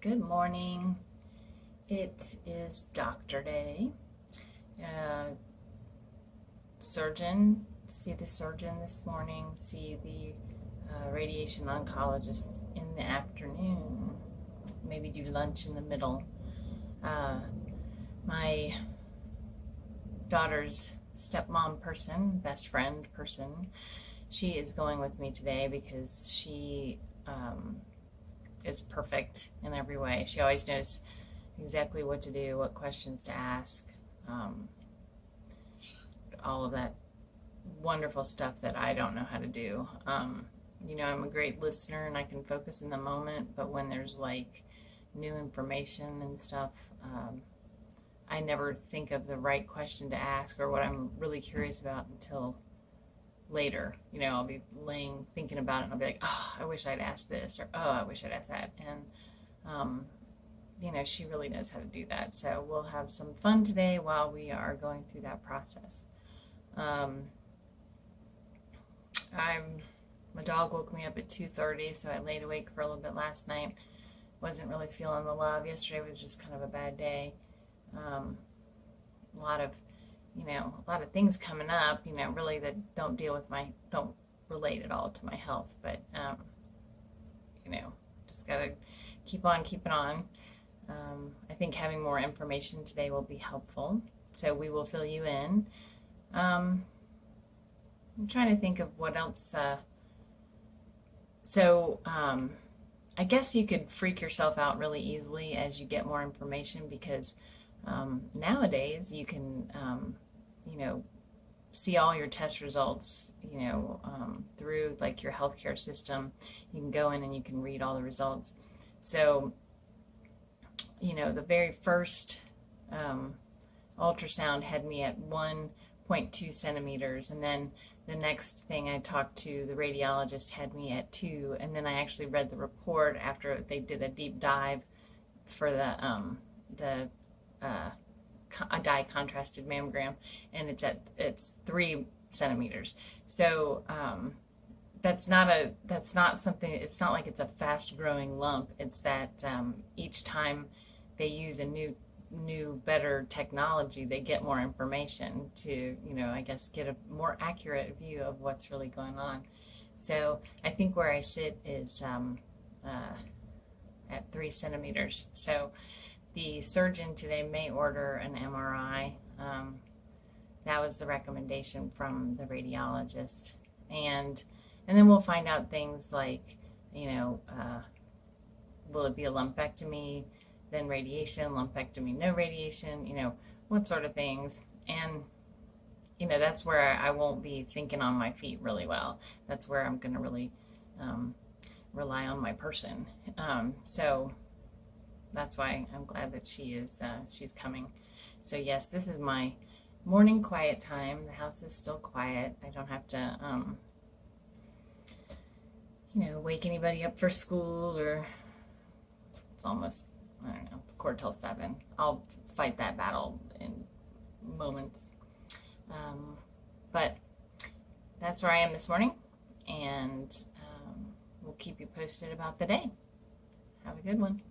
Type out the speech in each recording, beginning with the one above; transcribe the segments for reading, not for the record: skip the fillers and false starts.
Good morning. It is Doctor Day. See the surgeon this morning, see the radiation oncologist in the afternoon, maybe do lunch in the middle. My daughter's stepmom person, best friend person, she is going with me today because she is perfect in every way. She always knows exactly what to do, what questions to ask, all of that wonderful stuff that I don't know how to do. I'm a great listener and I can focus in the moment, but when there's like new information and stuff, I never think of the right question to ask or what I'm really curious about until later. I'll be thinking about it and I'll be like, oh, I wish I'd asked this, or oh, I wish I'd asked that. And she really knows how to do that. So we'll have some fun today while we are going through that process. My dog woke me up at 2:30, so I laid awake for a little bit last night. Wasn't really feeling the love. Yesterday was just kind of a bad day. A lot of things coming up, really that don't relate at all to my health, but, just gotta keep on keeping on. I think having more information today will be helpful, so we will fill you in. I'm trying to think of what else, I guess you could freak yourself out really easily as you get more information because nowadays you can, see all your test results, through like your healthcare system. You can go in and you can read all the results. So, the very first ultrasound had me at 1.2 centimeters, and then the next thing I talked to, the radiologist had me at 2, and then I actually read the report after they did a deep dive for the a dye contrasted mammogram, and it's 3 centimeters. So that's not something. It's not like it's a fast growing lump. It's that each time they use a new better technology, they get more information to I guess get a more accurate view of what's really going on. So I think where I sit is at 3 centimeters. So the surgeon today may order an MRI. That was the recommendation from the radiologist, and then we'll find out things like, will it be a lumpectomy, then radiation, lumpectomy, no radiation, what sort of things. And that's where I won't be thinking on my feet really well. That's where I'm going to really rely on my person. So that's why I'm glad that she's coming. So yes, this is my morning quiet time. The house is still quiet. I don't have to, wake anybody up for school, or it's almost, I don't know, it's 6:45. I'll fight that battle in moments. But that's where I am this morning, and we'll keep you posted about the day. Have a good one.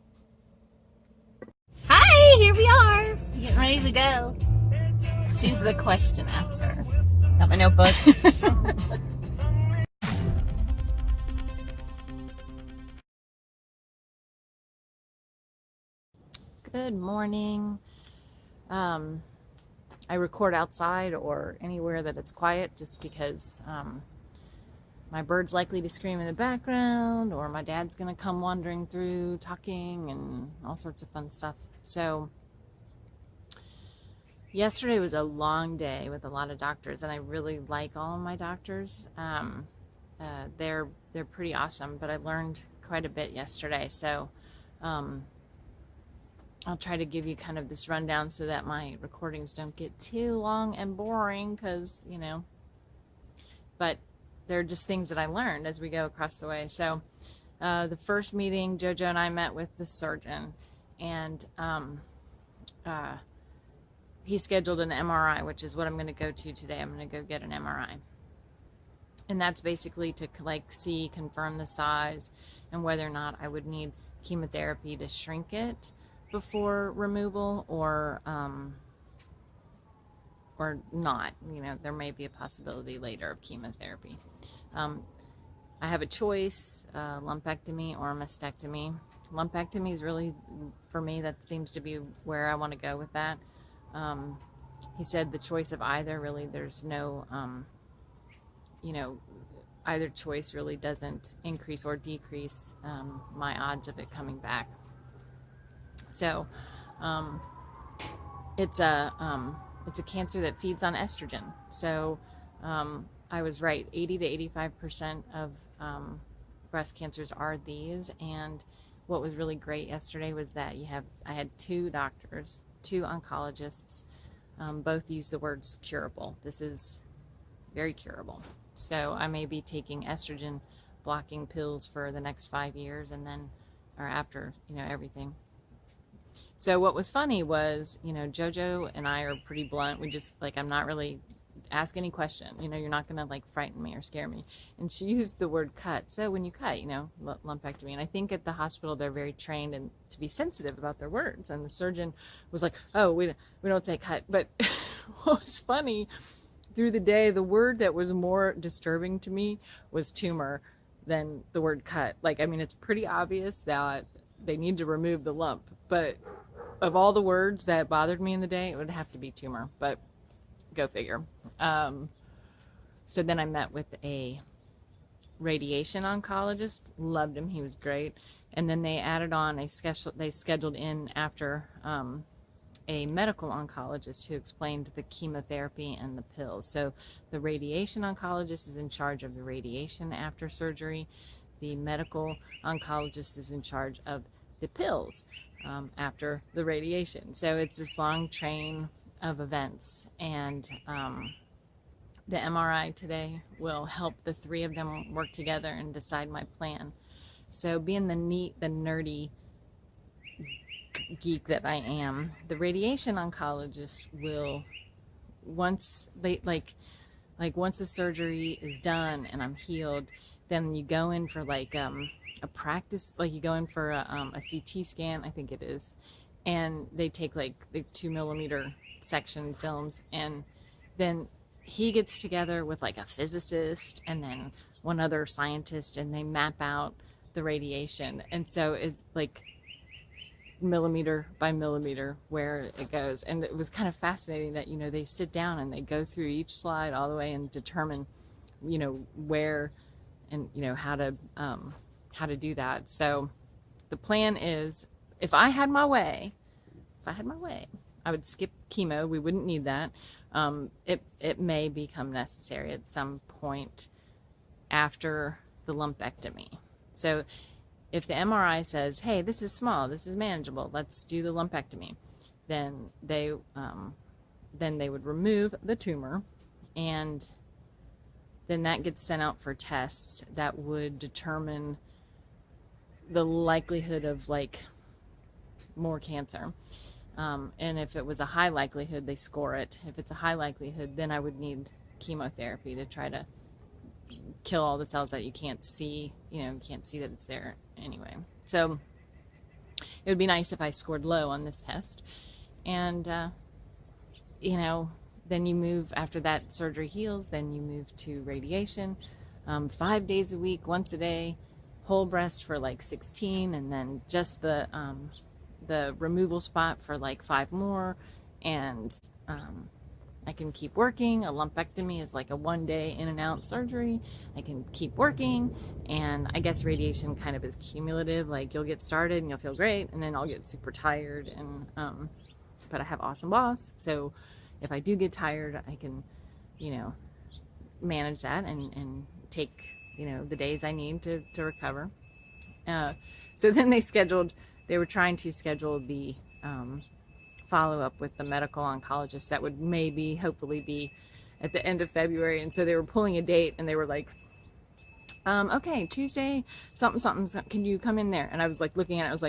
Hi, here we are, getting ready to go. She's the question asker. Got my notebook. Good morning. I record outside or anywhere that it's quiet just because my bird's likely to scream in the background, or my dad's gonna come wandering through talking and all sorts of fun stuff. So yesterday was a long day with a lot of doctors, and I really like all of my doctors. They're pretty awesome, but I learned quite a bit yesterday. So I'll try to give you kind of this rundown so that my recordings don't get too long and boring, because but they're just things that I learned as we go across the way. So the first meeting, JoJo and I met with the surgeon, and he scheduled an MRI, which is what I'm going to go to today. I'm going to go get an MRI. And that's basically to confirm the size and whether or not I would need chemotherapy to shrink it before removal, or not. There may be a possibility later of chemotherapy. I have a choice, lumpectomy or mastectomy. Lumpectomy is really, for me, that seems to be where I want to go with that. He said the choice of either, really, there's no, either choice really doesn't increase or decrease my odds of it coming back. So it's a cancer that feeds on estrogen. So I was right, 80 to 85% of breast cancers are these. And what was really great yesterday was that I had two doctors, two oncologists, both use the words curable. This is very curable. So I may be taking estrogen blocking pills for the next 5 years, and then, or after, everything. So what was funny was, JoJo and I are pretty blunt. We just, I'm not really ask any question. You're not going to frighten me or scare me. And she used the word cut. So when you cut, lumpectomy. And I think at the hospital, they're very trained and to be sensitive about their words. And the surgeon was like, oh, we don't say cut. But what was funny, through the day, the word that was more disturbing to me was tumor than the word cut. It's pretty obvious that they need to remove the lump. But of all the words that bothered me in the day, it would have to be tumor. But go figure. So then I met with a radiation oncologist. Loved him. He was great. And then they added on they scheduled in after a medical oncologist who explained the chemotherapy and the pills. So the radiation oncologist is in charge of the radiation after surgery. The medical oncologist is in charge of the pills after the radiation. So it's this long train of events, and the MRI today will help the three of them work together and decide my plan. So being the nerdy geek that I am, the radiation oncologist will, once once the surgery is done and I'm healed, then you go in for a practice, you go in for a CT scan, I think it is, and they take the 2mm section films, and then he gets together with a physicist and then one other scientist, and they map out the radiation. And so it's millimeter by millimeter where it goes. And it was kind of fascinating that they sit down and they go through each slide all the way and determine where and how to do that. So the plan is, if I had my way, I would skip chemo. We wouldn't need that. It may become necessary at some point after the lumpectomy. So if the MRI says, hey, this is small, this is manageable, let's do the lumpectomy, then they would remove the tumor, and then that gets sent out for tests that would determine the likelihood of more cancer. And if it was a high likelihood, they score it. If it's a high likelihood, then I would need chemotherapy to try to kill all the cells that you can't see. You can't see that it's there anyway. So it would be nice if I scored low on this test. And, then you move, after that surgery heals, then you move to radiation, 5 days a week, once a day, whole breast for 16, and then just the removal spot for 5 more, and I can keep working. A lumpectomy is a 1-day in and out surgery. I can keep working, and I guess radiation kind of is cumulative. You'll get started and you'll feel great, and then I'll get super tired, and but I have awesome boss, so if I do get tired, I can manage that and take the days I need to recover. So then they were trying to schedule the follow-up with the medical oncologist that would hopefully be at the end of February. And so they were pulling a date, and they were okay, Tuesday, something, can you come in there? And I was looking at it, I was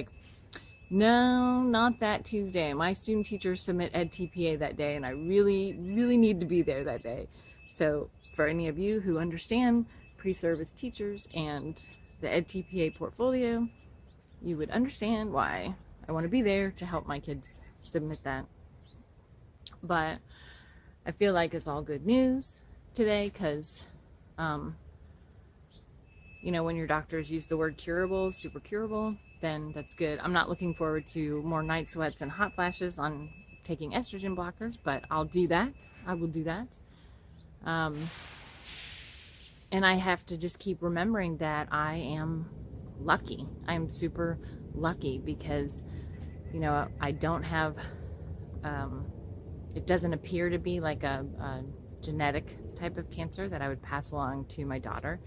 no, not that Tuesday. My student teachers submit EdTPA that day, and I really, really need to be there that day. So for any of you who understand pre-service teachers and the EdTPA portfolio, you would understand why I want to be there to help my kids submit that. But I feel like it's all good news today because, when your doctors use the word curable, super curable, then that's good. I'm not looking forward to more night sweats and hot flashes on taking estrogen blockers, but I'll do that. I will do that. And I have to just keep remembering that I am lucky. I'm super lucky because, I don't have, it doesn't appear to be like a genetic type of cancer that I would pass along to my daughter.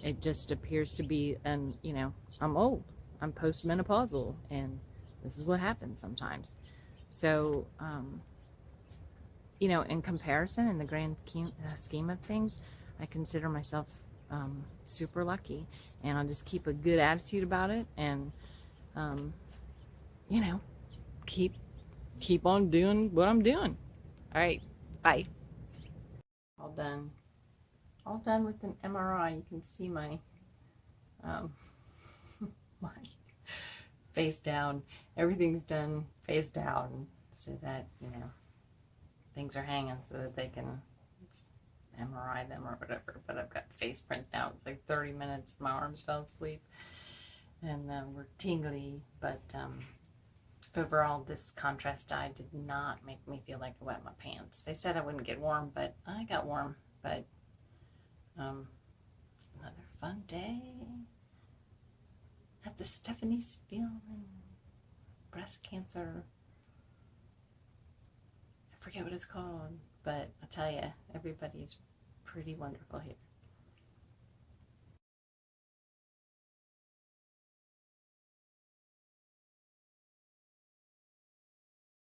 It just appears to be, I'm old, I'm postmenopausal, and this is what happens sometimes. So, in comparison, in the grand scheme of things, I consider myself super lucky, and I'll just keep a good attitude about it, and keep on doing what I'm doing. All right, bye. All done. All done with an MRI. You can see my my face down. Everything's done face down, so that things are hanging so that they can MRI them or whatever. But I've got face prints now. It's like 30 minutes. My arms fell asleep and we're tingly. But overall, this contrast dye did not make me feel like I wet my pants. They said I wouldn't get warm, but I got warm. But another fun day at the Stephanie Spielman breast cancer. I forget what it's called, but I'll tell you, everybody's pretty wonderful here.